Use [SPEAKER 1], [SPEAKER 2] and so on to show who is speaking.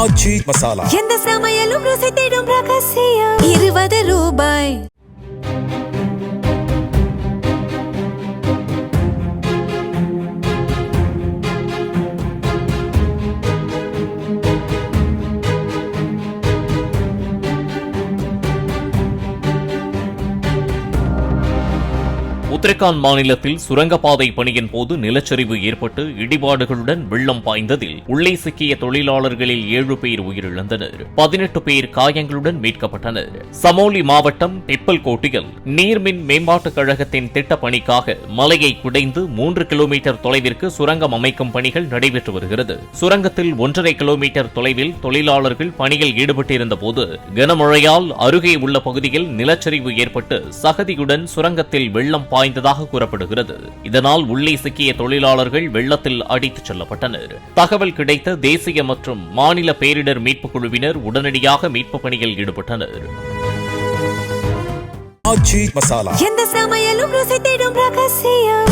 [SPEAKER 1] ஆச்சி மசாலா.
[SPEAKER 2] எந்த சமையலும் ருசி தேடும் ரகசியம். 20 ரூபாய்.
[SPEAKER 3] உத்தரகாண்ட் மாநிலத்தில் சுரங்கப்பாதை பணியின் போது நிலச்சரிவு ஏற்பட்டு இடிபாடுகளுடன் வெள்ளம் பாய்ந்ததில் உள்ளே சிக்கிய தொழிலாளர்களில் 7 பேர் உயிரிழந்தனர். 18 பேர் காயங்களுடன் மீட்கப்பட்டனர். சமோலி மாவட்டம் பிப்பல்கோட்டியில் நீர்மின் மேம்பாட்டுக் கழகத்தின் திட்டப் பணிக்காக மலையை குடைந்து 3 கிலோமீட்டர் தொலைவிற்கு சுரங்கம் அமைக்கும் பணிகள் நடைபெற்று வருகிறது. சுரங்கத்தில் 1.5 கிலோமீட்டர் தொலைவில் தொழிலாளர்கள் பணியில் ஈடுபட்டிருந்த போது கனமழையால் அருகே உள்ள பகுதியில் நிலச்சரிவு ஏற்பட்டு சகதியுடன் சுரங்கத்தில் வெள்ளம் பாய்ந்ததாக கூறப்படுகிறது. இதனால் உள்ளே சிக்கிய தொழிலாளர்கள் வெள்ளத்தில் அடித்துச் செல்லப்பட்டனர். தகவல் கிடைத்த தேசிய மற்றும் மாநில பேரிடர் மீட்புக் குழுவினர் உடனடியாக மீட்புப் பணியில் ஈடுபட்டனர்.
[SPEAKER 1] ஆச்சி மசாலா.
[SPEAKER 2] எந்த சமையலும் ருசி தேடும் ரகசியம்.